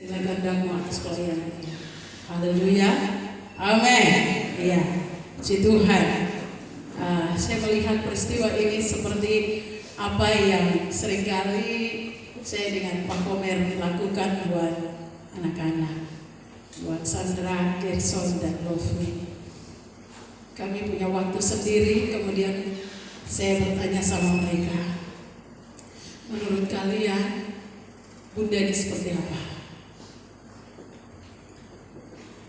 Silakan damu atas pelayanannya. Haleluya. Amin. Iya. Puji Tuhan. Saya melihat peristiwa ini seperti apa yang seringkali saya dengan Pak Komer lakukan buat anak-anak, buat Sandra, Gerson, dan Lovely. Kami punya waktu sendiri, kemudian saya bertanya sama mereka, menurut kalian Bunda ini seperti apa?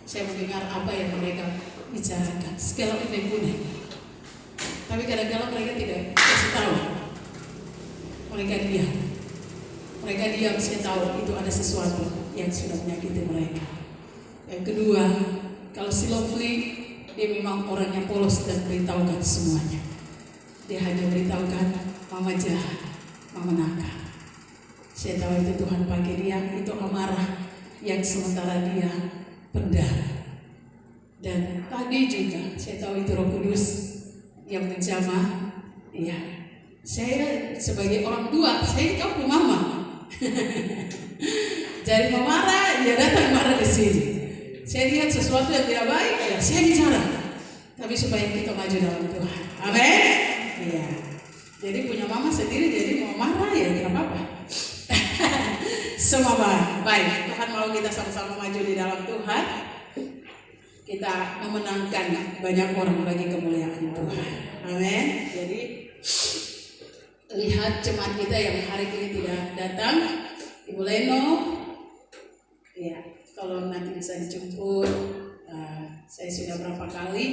Saya mendengar apa yang mereka bicarakan, segala unek-unek. Tapi kadang-kadang mereka tidak kasih tahu. Mereka diam. Mereka diam, saya tahu itu ada sesuatu yang sudah menyakiti mereka. Yang kedua, kalau si Lovely, dia memang orang yang polos dan beritahukan semuanya. Dia hanya beritahukan mama jahat, mama nakal. Saya tahu itu Tuhan pakai dia, itu amarah yang sementara dia pendam. Dan tadi juga saya tahu itu Roh Kudus yang menjamah. Iya, saya sebagai orang tua, saya kamu mama. Jadi mau marah, ya datang marah di sini. Saya lihat sesuatu yang tidak baik, ya saya bicara. Tapi supaya kita maju dalam Tuhan. Amin. Iya. Jadi punya mama sendiri, jadi mau marah ya tidak apa-apa. Semua baik. Tuhan mau kita sama-sama maju di dalam Tuhan. Kita memenangkan banyak orang bagi kemuliaan Tuhan. Amin. Jadi lihat jemaat kita yang hari ini tidak datang, Ibu Leno. Ya, kalau nanti bisa dijemput. Saya sudah berapa kali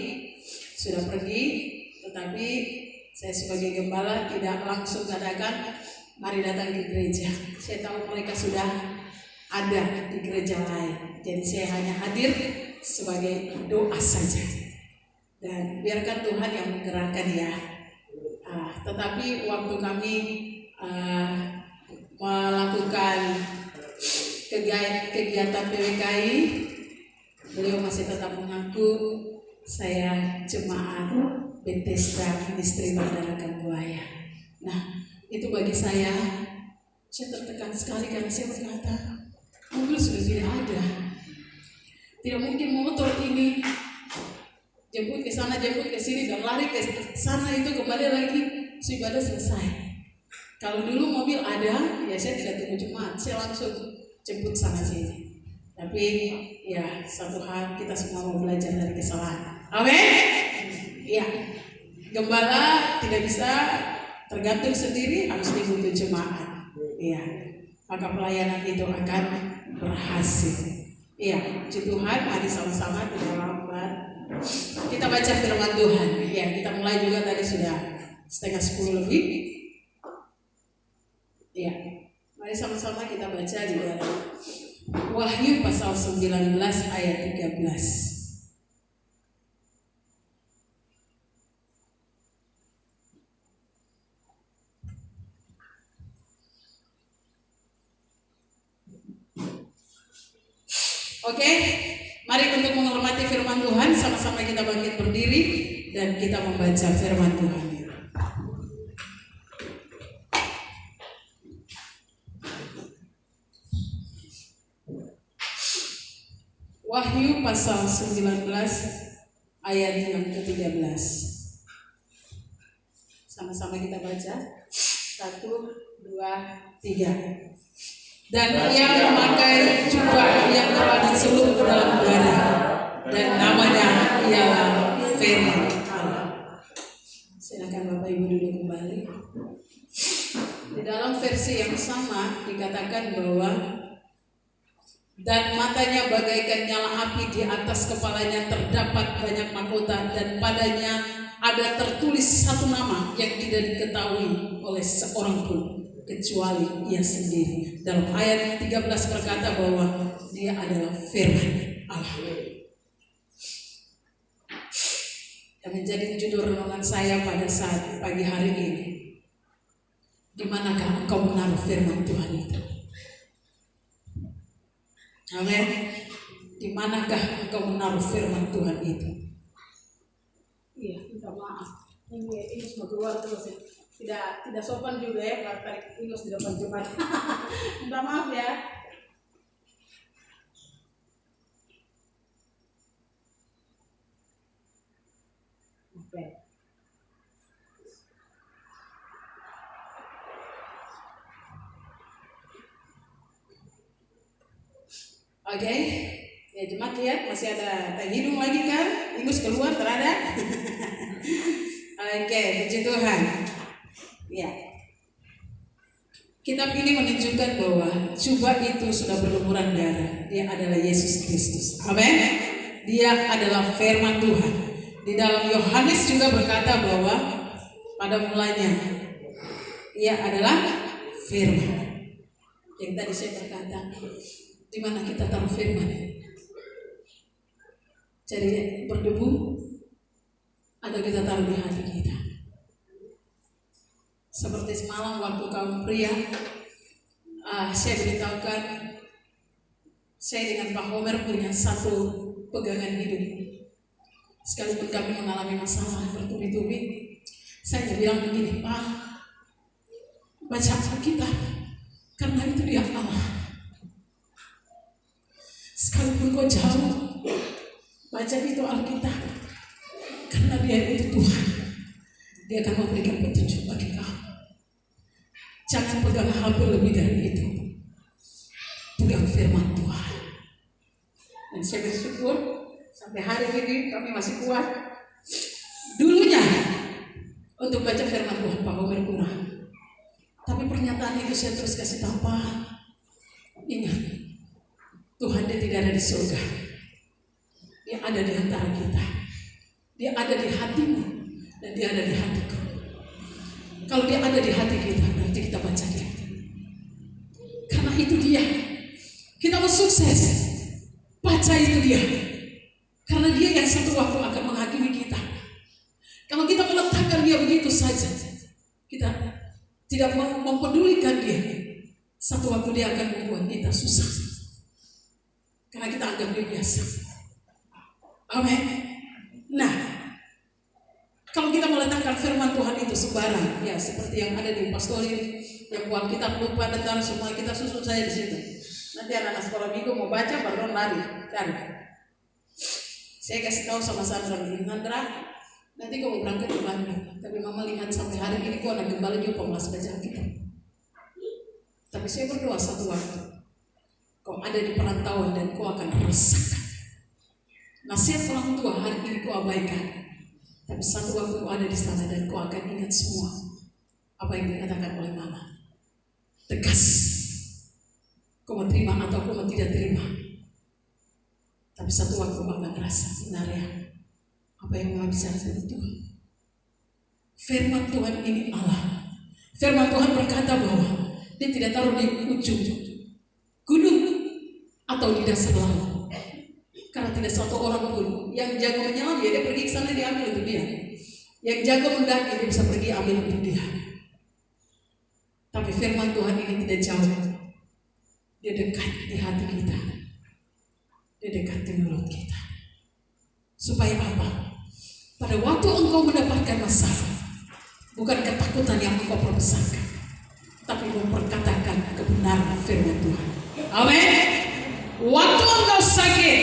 sudah pergi, tetapi saya sebagai gembala tidak langsung katakan mari datang ke gereja. Saya tahu mereka sudah ada di gereja lain. Jadi saya hanya hadir sebagai doa saja. Dan biarkan Tuhan yang menggerakkan ya. Tetapi waktu kami melakukan kegiatan PWKI, beliau masih tetap mengaku saya jemaat Bethesda Ministry Bandarakan Buaya. Nah, itu bagi saya tertekan sekali karena saya berkata, mobil sudah tidak ada. Tidak mungkin motor ini jemput ke sana, jemput ke sini, dan lari ke sana itu kembali lagi ibadah selesai. Kalau dulu mobil ada, ya saya tidak tunggu jemaat, saya langsung jemput sana sini. Tapi ya satu hal kita semua mau belajar dari kesalahan. Amin. Ya, gembala tidak bisa tergantung sendiri, harus dibutuh jemaat. Ya, maka pelayanan itu akan berhasil. Iya, puji Tuhan, mari sama-sama tidak lambat. Kita baca firman Tuhan. Ya, kita mulai juga tadi sudah 9:30 lebih. Iya, mari sama-sama kita baca juga Wahyu pasal 19 ayat 13. Oke, mari untuk menghormati firman Tuhan, sama-sama kita bangkit berdiri dan kita membaca firman Tuhan. Wahyu pasal 19 ayat yang ke-13. Sama-sama kita baca. 1, 2, 3. Dan ia memakai jubah yang telah dicelup ke dalam udara, dan namanya ialah Firman Allah. Silakan Bapak Ibu duduk kembali. Di dalam versi yang sama dikatakan bahwa dan matanya bagaikan nyala api, di atas kepalanya terdapat banyak mahkota, dan padanya ada tertulis satu nama yang tidak diketahui oleh seorang pun kecuali ia sendiri. Dalam ayat 13 berkata bahwa dia adalah Firman Allah. Yang menjadi judul renungan saya pada saat pagi hari ini, di manakah engkau menaruh firman Tuhan itu? Amin. Di manakah engkau menaruh firman Tuhan itu? Iya, minta maaf. Ini semua keluar terus ya. Tidak sopan juga ya, tarik ingus di depan Jumat. Minta maaf ya. Oke, ya jemaat lihat masih ada tai hidung lagi kan? Ingus keluar terada. Oke, puji Tuhan. Ya, kitab ini menunjukkan bahwa jubah itu sudah berlumuran darah. Dia adalah Yesus Kristus. Amin. Dia adalah firman Tuhan. Di dalam Yohanes juga berkata bahwa pada mulanya ia adalah firman. Yang tadi saya berkata, di mana kita taruh firman? Jadi berdebu atau kita taruh di hati kita? Seperti semalam waktu kaum pria, saya beritahukan saya dengan Pak Homer punya satu pegangan hidup. Sekalipun kami mengalami masalah bertubi-tubi, saya bilang begini, Pak, baca Alkitab karena itu dia Allah. Sekalipun kau jauh, baca itu Alkitab karena dia itu Tuhan. Dia akan memberikan petunjuk bagi kau. Jangan pegang HP lebih dari itu. Pegang firman Tuhan. Dan saya bersyukur sampai hari ini kami masih kuat. Dulunya untuk baca firman Tuhan Pak Homer kurang. Tapi pernyataan itu saya terus kasih tahu, Pak, ingat, Tuhan dia tidak ada di surga. Dia ada di antara kita. Dia ada di hatimu dan dia ada di hatiku. Kalau dia ada di hati kita, berarti kita baca dia. Karena itu dia. Kita mau sukses, baca itu dia. Karena dia yang satu waktu akan menghakimi kita. Kalau kita meletakkan dia begitu saja, kita tidak mempedulikan dia, satu waktu dia akan membuat kita susah. Karena kita anggap dia biasa. Amin. Nah, kalau kita meletakkan firman Tuhan itu sembarang, ya seperti yang ada di pastori, yang buat kita lupa tentang semua, kita susun saya di situ. Nanti anak-anak sekolah minggu mau baca baru lari, kan? Saya kasih tahu sama Sandra, Nandra, nanti kau mau berangkat ke Bandung, tapi mama lihat sampai hari ini kau anak gembala juga pemas baca kita. Tapi saya berdoa satu waktu, kau ada di perantauan dan kau akan rasakan nasihat orang tua hari ini kau abaikan. Tapi satu waktu kau ada di sana dan kau akan ingat semua apa yang dikatakan oleh mama. Tegas. Kau mau terima atau kau mau tidak terima. Tapi satu waktu kau akan rasa sebenarnya apa yang mama bicara itu. Firman Tuhan ini Allah. Firman Tuhan berkata bahwa dia tidak taruh di ujung gunung atau di dasar laut. Karena tidak satu orang pun yang jago menyelam, ya dia pergi ke sana dia ambil untuk dia. Yang jago mendaki dia bisa pergi ambil untuk dia. Tapi firman Tuhan ini tidak jauh. Dia dekat di hati kita. Dia dekat di mulut kita. Supaya apa? Pada waktu engkau mendapatkan masalah, bukan ketakutan yang engkau perbesarkan, tapi memperkatakan kebenaran firman Tuhan. Amin. Waktu engkau sakit,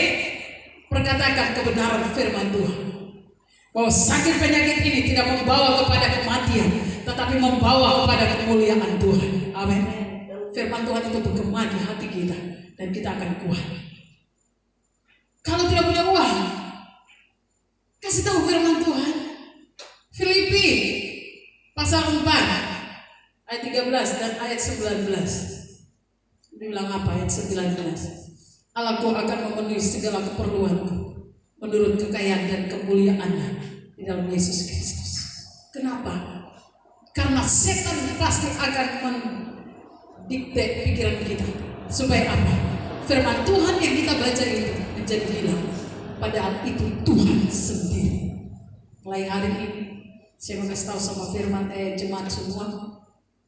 perkatakan kebenaran firman Tuhan. Bahwa sakit penyakit ini tidak membawa kepada kematian, tetapi membawa kepada kemuliaan Tuhan. Amin. Firman Tuhan itu bergema di hati kita dan kita akan kuat. Kalau tidak punya uang, kasih tahu firman Tuhan. Filipi pasal 4 ayat 13 dan ayat 19. Dibilang apa ayat 19? Allahku akan memenuhi segala keperluanku menurut kekayaan dan kemuliaan-Nya di dalam Yesus Kristus. Kenapa? Karena setan pasti akan mendikte pikiran kita. Supaya apa? Firman Tuhan yang kita baca itu menjadi hilang. Padahal itu Tuhan sendiri. Mulai hari ini saya mau kasih tahu sama firman jemaat semua,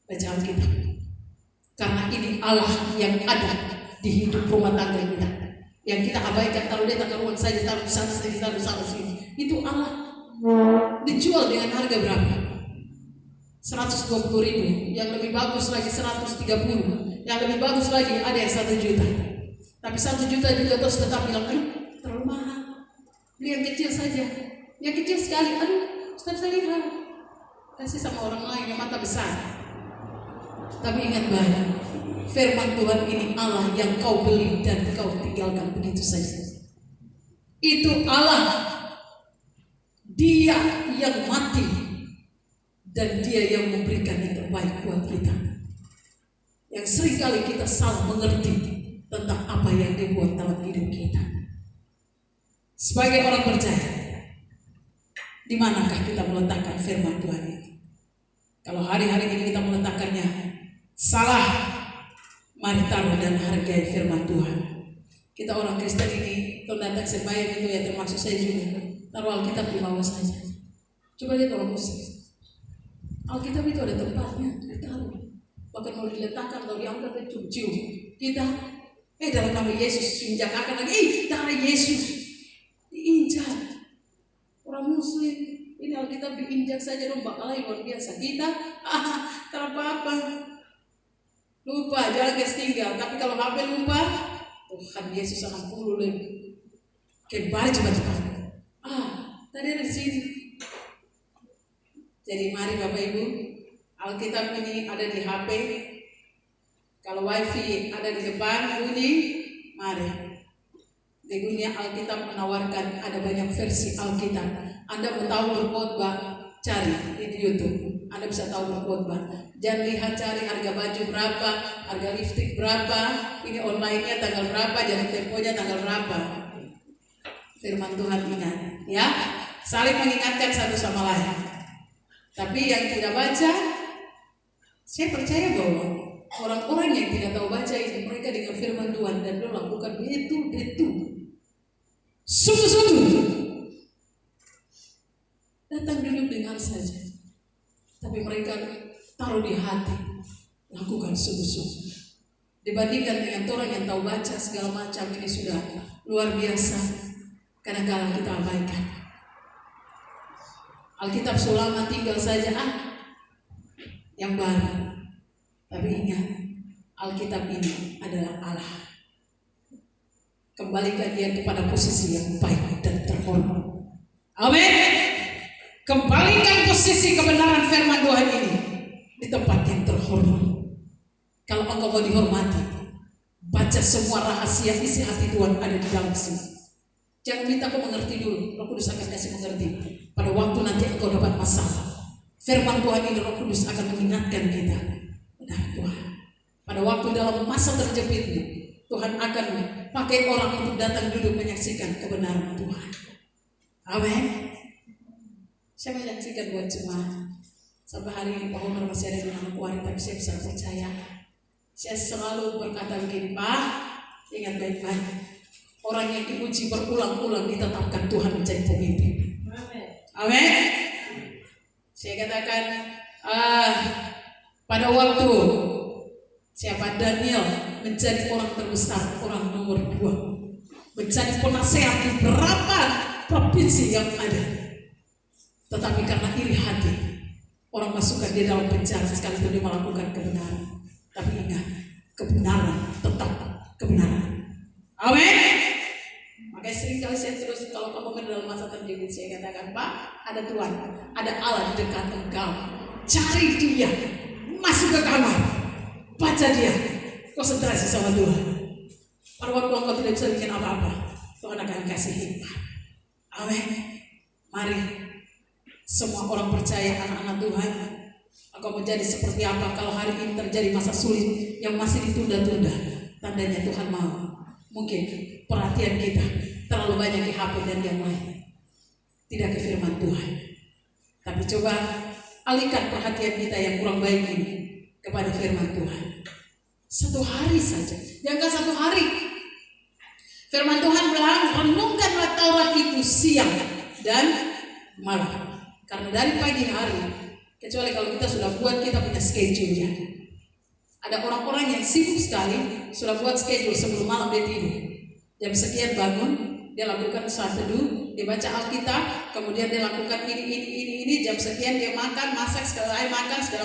baca Alkitab. Karena ini Allah yang ada di hidup rumah tangga kita, yang kita abaikan, taruh dia tangga ruang saja, taruh di sana, taruh di sana sini. Itu Allah. Dijual dengan harga berapa? 120.000. Yang lebih bagus lagi 130. Yang lebih bagus lagi ada yang 1 juta. Tapi 1 juta juga terus tetap bilang, aduh terlalu mahal. Beli yang kecil saja. Yang kecil sekali, aduh terlihat. Kasih sama orang lain yang mata besar. Tapi ingat baik, firman Tuhan ini Allah yang kau beli dan kau tinggalkan begitu saja. Itu Allah, Dia yang mati dan Dia yang memberikan yang terbaik buat kita. Yang seringkali kita salah mengerti tentang apa yang Dia buat dalam hidup kita. Sebagai orang percaya, di manakah kita meletakkan firman Tuhan ini? Kalau hari-hari ini kita meletakkannya salah, mari taruh dan hargai firman Tuhan. Kita orang Kristen ini, kalau datang sembahyang itu ya termasuk saya juga, taruh Alkitab di bawah saja. Coba lihat orang muslim, Alkitab itu ada tempatnya, ditaruh. Bahkan mau diletakkan atau diangkat cium-cium. Kita, dalam nama Yesus, injakakan lagi, darah Yesus diinjak. Orang muslim, ini Alkitab diinjak saja dong, bakal luar biasa. Kita, tak apa-apa. Lupa, jangan ketinggal. Tapi kalau HP lupa, Tuhan Yesus 60 lebih. Kembali cepat-cepat. Tadi ada di sini. Jadi mari Bapak Ibu, Alkitab ini ada di HP. Kalau WiFi ada di depan bunyi, mari. Di dunia Alkitab menawarkan ada banyak versi Alkitab. Anda mau tahu berkhotbah, cari di YouTube. Anda bisa tahu berkhotbah. Jangan lihat cari harga baju berapa, harga lipstick berapa, ini online-nya tanggal berapa, jadi temponya tanggal berapa. Firman Tuhan ingat, ya, saling mengingatkan satu sama lain. Tapi yang tidak baca, saya percaya bahwa orang-orang yang tidak tahu baca itu mereka dengan firman Tuhan dan melakukan itu, sungguh-sungguh datang duduk dengar saja. Tapi mereka taruh di hati, lakukan sungguh-sungguh. Dibandingkan dengan orang yang tahu baca segala macam, ini sudah luar biasa. Kadang-kadang kita abaikan. Alkitab selama tinggal saja yang baru. Tapi ingat, Alkitab ini adalah Allah. Kembalikan dia kepada posisi yang baik dan terhormat. Amin. Kembalikan posisi kebenaran firman Tuhan ini di tempat yang terhormat. Kalau engkau mau dihormati, baca semua rahasia isi hati Tuhan ada di dalam sini. Jangan minta kau mengerti dulu, Roh Kudus akan kasih mengerti. Pada waktu nanti engkau dapat masalah, firman Tuhan ini Roh Kudus akan mengingatkan kita. Benar Tuhan. Pada waktu dalam masa terjepit ini, Tuhan akan pakai orang untuk datang duduk menyaksikan kebenaran Tuhan. Amin. Saya menyaksikan buat jemaat. Sampai hari ini Pak Umar masih ada di Manokwari, tapi saya bisa percaya. Saya selalu berkata begini, Pak, ingat baik-baik. Orang yang diuji berulang-ulang ditetapkan Tuhan menjadi pemimpin. Amin. Saya katakan, pada waktu siapa Daniel menjadi orang terbesar, orang nomor 2, menjadi penasehat di berapa provinsi yang ada. Tetapi karena iri hati, orang masukkan dia dalam penjara sekalipun dia melakukan kebenaran. Tapi ingat, kebenaran tetap kebenaran. Amin. Makanya sering kali saya terus kalau kamu dalam masa terjepit, saya katakan, Pak, ada Tuhan, ada Allah di dekat engkau. Cari dia, masuk ke kamar, baca dia, konsentrasi sama Tuhan. Pada waktu engkau tidak bisa bikin apa-apa, Tuhan akan kasih hikmat. Amin. Mari semua orang percaya, anak-anak Tuhan, engkau menjadi seperti apa kalau hari ini terjadi masa sulit yang masih ditunda-tunda. Tandanya Tuhan mau. Mungkin perhatian kita terlalu banyak di HP dan yang lain, tidak ke firman Tuhan. Tapi coba alihkan perhatian kita yang kurang baik ini kepada firman Tuhan. 1 hari saja, jangan 1 hari. Firman Tuhan bilang, renungkanlah Taurat itu siang dan malam. Karena dari pagi hari, kecuali kalau kita sudah buat, kita punya schedule-nya. Ada orang-orang yang sibuk sekali, sudah buat schedule sebelum malam dia tidur. Jam sekian bangun, dia lakukan saat teduh, dia baca Alkitab, kemudian dia lakukan ini, jam sekian dia makan, masak, segala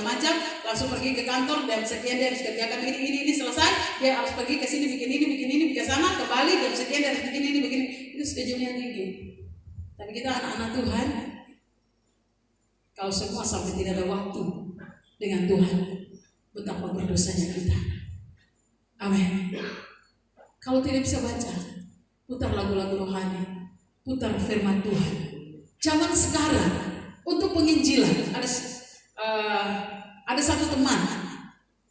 macam, langsung pergi ke kantor, jam sekian dia harus kerjakan ini, selesai, dia harus pergi ke sini, bikin ini, ke sana, kembali, jam sekian dia harus bikin ini, itu schedule yang tinggi. Tapi kita anak-anak Tuhan, Kalau semua sampai tidak ada waktu dengan Tuhan, betapa berdosanya kita. Amin. Kalau tidak bisa baca, putar lagu-lagu rohani, putar firman Tuhan. Zaman sekarang untuk penginjilan ada satu teman,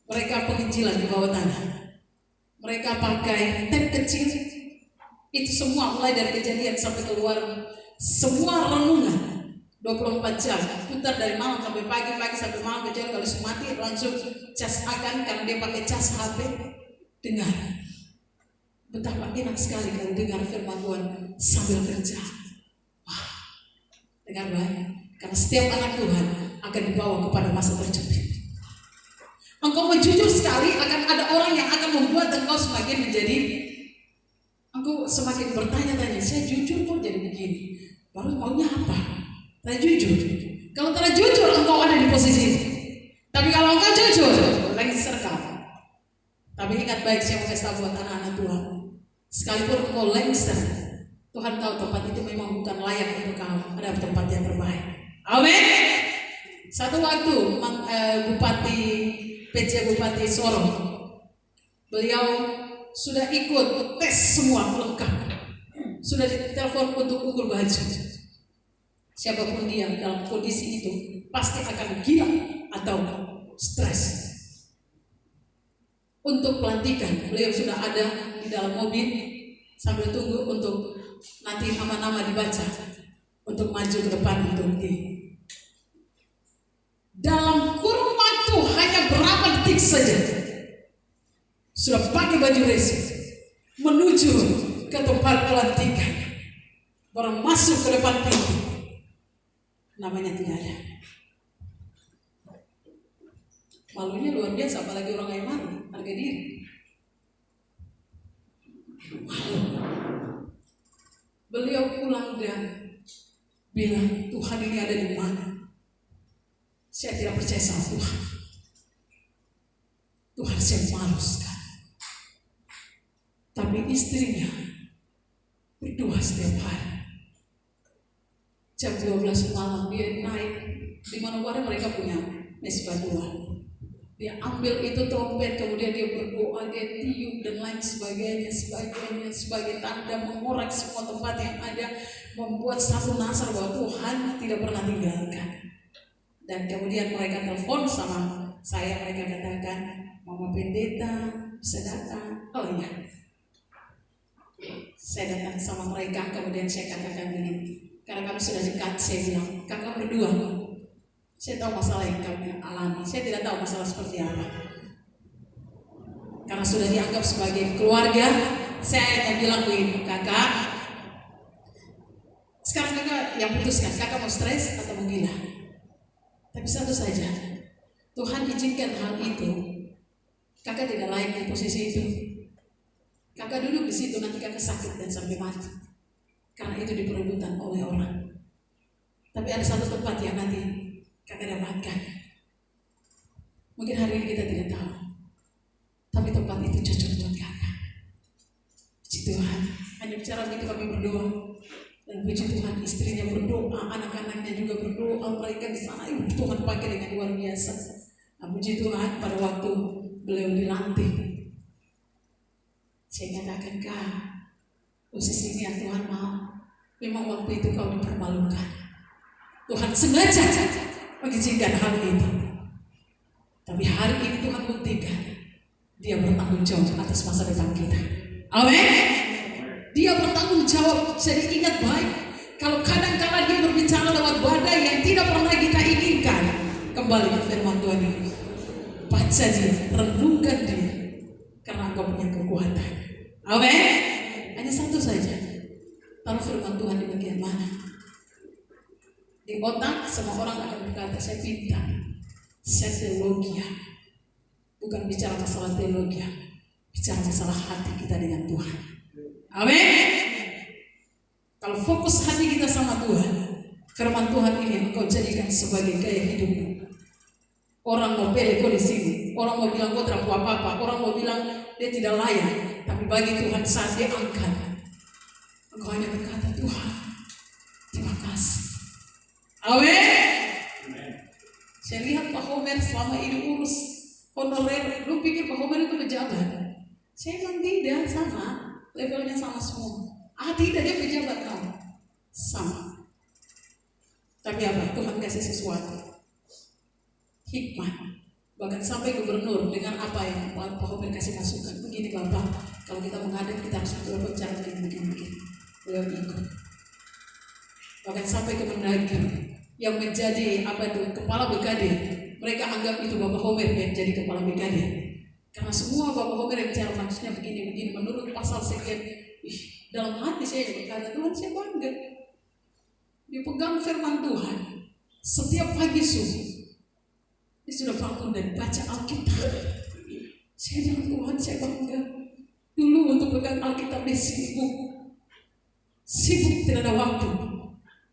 mereka penginjilan di bawah tanah. Mereka pakai tape kecil, itu semua mulai dari kejadian sampai keluar, semua renungan 24 jam, putar dari malam sampai pagi sampai malam, kecuali kalau mati langsung cas akan, karena dia pakai cas HP. Dengar, betapa enak sekali kalau dengar firman Tuhan sambil kerja. Wah, dengar baik, karena setiap anak Tuhan akan dibawa kepada masa terjepit. Engkau jujur sekali, akan ada orang yang akan membuat engkau semakin menjadi, engkau semakin bertanya-tanya, saya jujur kok jadi begini, baru maunya apa? Saya jujur. Kalau tidak jujur, engkau ada di posisi itu. Tapi kalau engkau jujur, lagi serkap. Tapi ingat baik, saya mau kasih tahu buat anak-anak Tuhan, sekalipun engkau lengser, Tuhan tahu tempat itu memang bukan layak untuk kamu. Ada tempat yang terbaik. Amin. Satu waktu Bupati PJ Bupati Sorong, beliau sudah ikut tes semua lengkap, sudah ditelepon untuk ukur baju. Siapapun dia dalam kondisi itu pasti akan gila atau stres. Untuk pelantikan, beliau sudah ada di dalam mobil sambil tunggu untuk nanti nama-nama dibaca untuk maju ke depan untuk dalam kurun waktu hanya berapa detik saja sudah pakai baju resi menuju ke tempat pelantikan, baru masuk ke depan pintu, namanya tidak ada. Malunya luar biasa, apalagi orang yang malu, harga diri. Malu. Beliau pulang dan bilang, Tuhan ini ada di mana? Saya tidak percaya sama Tuhan. Tuhan, saya malu sekali. Tapi istrinya berdoa setiap hari. Jam 12 malam dia naik di mana-mana mereka punya mesbah Tuhan. Dia ambil itu trompet, kemudian dia berdoa, dia tiup dan lain sebagainya sebagai tanda mengorak semua tempat yang ada, membuat satu nasar bahwa Tuhan tidak pernah tinggalkan. Dan kemudian mereka telepon sama saya, mereka katakan, Mama Pendeta bisa datang. Oh iya, saya datang sama mereka, kemudian saya katakan begini, karena kami sudah dekat, saya bilang, kakak berdua, saya tahu masalah yang kami alami. Saya tidak tahu masalah seperti apa. Karena sudah dianggap sebagai keluarga, saya hanya bilang begini, kakak, sekarang kakak yang putuskan, kakak mau stres atau mau gila. Tapi satu saja, Tuhan izinkan hal itu. Kakak tidak layak di posisi itu. Kakak duduk di situ, nanti kakak sakit dan sampai mati. Karena itu diperebutkan oleh orang. Tapi ada satu tempat yang nanti kakak dapatkan. Mungkin hari ini kita tidak tahu, tapi tempat itu cocok buat kakak. Puji Tuhan, hanya bicara begitu kami berdoa. Dan puji Tuhan, istrinya berdoa, anak-anaknya juga berdoa, mereka di sana Tuhan pakai dengan luar biasa. Nah, puji Tuhan, pada waktu beliau dilantik, saya katakan, Kak, posisi ini yang Tuhan mau. Memang waktu itu kau dipermalukan. Tuhan sengaja mengizinkan hal itu. Tapi hari ini Tuhan buktikan Dia bertanggung jawab atas masa depan kita. Amin. Dia bertanggung jawab. Jadi ingat baik, kalau kadang-kadang Dia berbicara lewat badai yang tidak pernah kita inginkan, kembali ke firman Tuhan ini, baca dia, renungkan dia, karena engkau punya kekuatan. Amin. Hanya satu saja, taruh firman Tuhan di bagian mana? Di otak semua orang akan berkata, saya pintar, saya teologia. Bukan bicara masalah teologia, bicara masalah hati kita dengan Tuhan. Amin. Kalau fokus hati kita sama Tuhan, firman Tuhan ini engkau jadikan sebagai gaya hidupmu. Orang mau pilih kau di sini, orang mau bilang kau tidak apa-apa, orang mau bilang dia tidak layak, tapi bagi Tuhan saat dia angkat, engkau hanya berkata, Tuhan, terima kasih. Amin. Saya lihat Pak Homer selama ini urus honorer. Lu pikir Pak Homer itu pejabat? Saya bilang tidak, sama. Levelnya sama semua. Tidak, dia pejabat kamu. Sama. Tapi apa? Tuhan kasih sesuatu. Hikmah. Bahkan sampai gubernur dengan apa yang Pak Homer kasih masukan. Begini Bapak, kalau kita menghadap kita harus berbicara begini. Beliau ikut. Bahkan sampai ke Mendagri yang menjadi kepala BKD, mereka anggap itu Bapak Homer yang jadi kepala BKD. Karena semua Bapak Homer yang bicara maksudnya begini menurut pasal sekian. Dalam hati saya berkata, Tuhan saya bangga dipegang firman Tuhan setiap pagi subuh. Dia sudah bangun dan baca Alkitab. Saya bilang Tuhan saya bangga. Dulu untuk pegang Alkitab dia sibuk tidak ada waktu.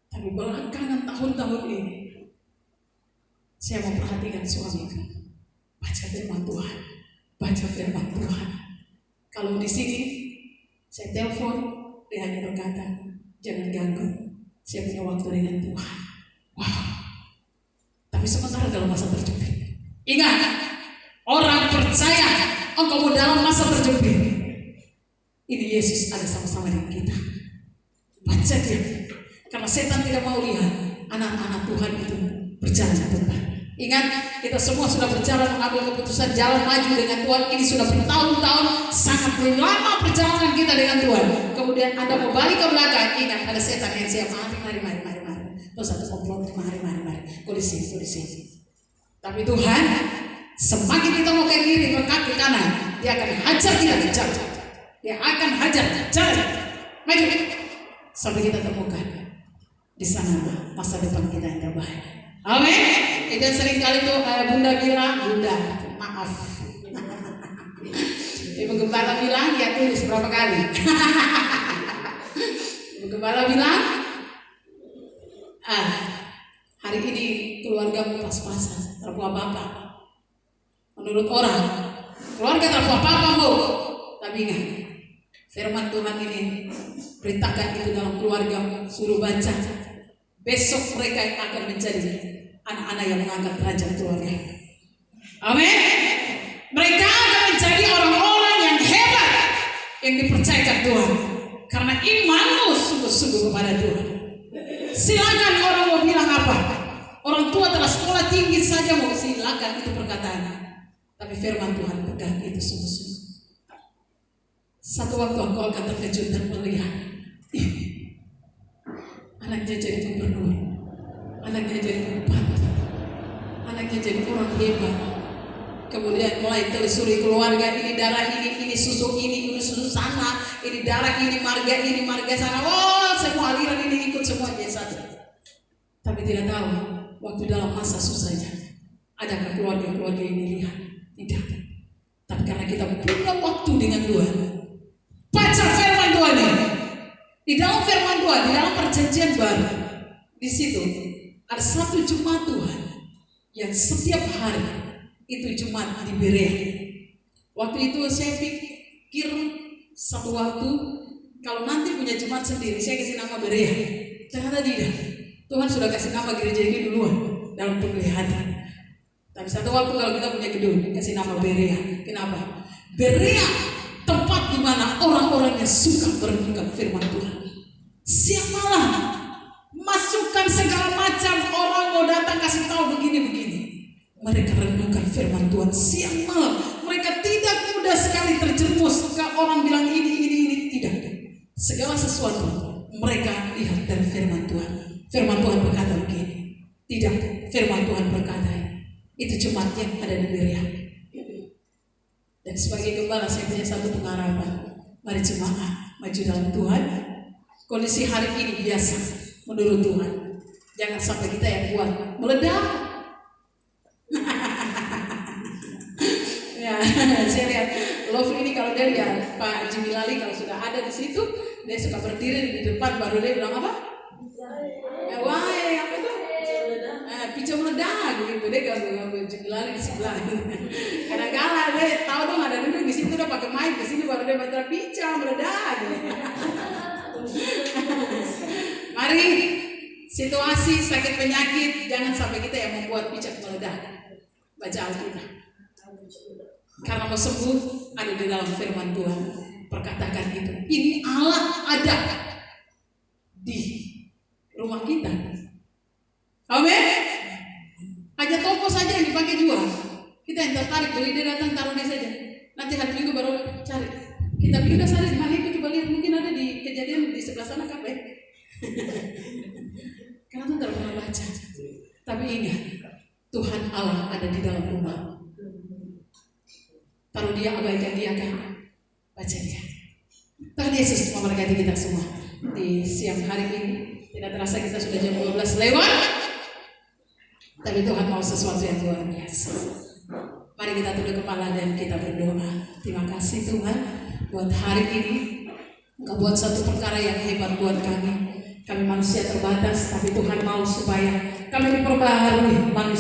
Tapi belakangan tahun-tahun ini saya memperhatikan suamiku. Baca firman Tuhan. Baca firman Tuhan. Kalau di sini saya telepon, dia hanya berkata, jangan ganggu. Saya punya waktu dengan Tuhan. Wow. Tapi sementara dalam masa terjepit. Ingat, orang percaya engkau dalam masa terjepit. Ini Yesus ada sama-sama dengan kita. Baca dia. Karena setan tidak mau lihat anak-anak Tuhan itu berjalan tepat. Ingat, kita semua sudah berjalan mengambil keputusan jalan maju dengan Tuhan. Ini sudah bertahun-tahun, sangat lama perjalanan kita dengan Tuhan. Kemudian Anda mau balik ke belakang, ingat ada setan yang siap. Mari. Terus satu komplot, mari. Polisi. Tapi Tuhan, semakin kita mau ke kiri, ke kaki kanan, dia akan hajar kita kejar. Dia akan hajar, maju. Sampai kita temukan di sana masa depan kita yang terbaik. Amin. Itu sering kali tuh Bunda bilang, Bunda, maaf. Ibu Gembala bilang, ya tulis berapa kali. Ibu Gembala bilang, hari ini keluargamu pas-pasan, tak apa-apa. Menurut orang, keluarga tak apa-apa bu. Tapi ingat, firman Tuhan ini beritakan itu dalam keluarga, suruh baca. Besok mereka yang akan menjadi anak-anak yang mengangkat derajat keluarga. Amin. Mereka akan menjadi orang-orang yang hebat, yang dipercayakan Tuhan. Karena imanmu sungguh-sungguh kepada Tuhan. Silakan orang mau bilang apa. Orang tua telah sekolah tinggi saja mau silakan itu perkataan. Tapi firman Tuhan pegang itu sungguh-sungguh. Satu waktu engkau akan terkejut dan melihat anaknya jadi gubernur, anaknya jadi bupati, anaknya jadi orang hebat. Kemudian mulai telusuri keluarga, ini darah ini susu ini susu sana, ini darah ini marga sana. Oh, semua aliran ini ikut semua dia saja. Tapi tidak tahu waktu dalam masa susahnya adakah keluarga-keluarga ini lihat? Tidak. Tapi karena kita punya waktu dengan Tuhan, baca firman Tuhan ini. Di dalam firman Tuhan, di dalam perjanjian baru, di situ ada satu jemaat Tuhan yang setiap hari itu jemaat di Berea. Waktu itu saya pikir satu waktu kalau nanti punya jemaat sendiri, saya kasih nama Berea. Ternyata tidak. Tuhan sudah kasih nama gereja ini duluan dalam penglihatan. Tapi satu waktu kalau kita punya gedung, kasih nama Berea. Kenapa? Berea tempat di mana orang-orang yang suka merenungkan firman Tuhan. Siang malam masukkan segala macam orang mau datang kasih tahu begini. Mereka renungkan firman Tuhan siang malam. Mereka tidak mudah sekali terjerumus ke orang bilang ini tidak. Segala sesuatu mereka lihat dari firman Tuhan. Firman Tuhan berkata begini. Tidak, firman Tuhan berkata itu jemaat yang ada di Berea. Dan sebagai gembala saya punya satu pengharapan. Mari jemaat maju dalam Tuhan. Kondisi hari ini biasa menurut Tuhan. Jangan sampai kita yang buat meledak. Ya, saya lihat Love ini kalau dia lihat Pak Jimmy Lali kalau sudah ada di situ, dia suka berdiri di depan baru dia bilang apa? Wah, apa itu? Pica meledak gitu. Dia ganggu Jimmy Lali di sebelah. Kadang-kadang dia tahu dong ada duduk di situ udah pakai mic di sini baru dia baca pica meledak. Mari Situasi sakit penyakit jangan sampai kita yang membuat picak meledak. Baca Alkitab. Karena mau sembuh ada di dalam firman Tuhan. Perkatakan itu. Ini Allah ada di rumah kita. Amin. Aja toko saja yang dipakai jual. Kita yang tertarik beli, dia datang taruh di saja. Nanti hari Minggu baru cari. Kita beli udah di mana itu, coba lihat, mungkin ada di Kejadian di sebelah sana kafe. Karena tuh tidak pernah baca. Tapi ingat, Tuhan Allah ada di dalam rumah. Taruh dia, abaikan dia kan. Baca dia. Tuhan Yesus memberkati kita semua. Di siang hari ini tidak terasa kita sudah jam 12 lewat. Tapi Tuhan mau sesuatu yang luar biasa. Mari kita tunduk kepala dan kita berdoa. Terima kasih Tuhan buat hari ini. Engkau buat satu perkara yang hebat buat kami. Kami manusia terbatas, tapi Tuhan mau supaya kami diperbaharui manusia.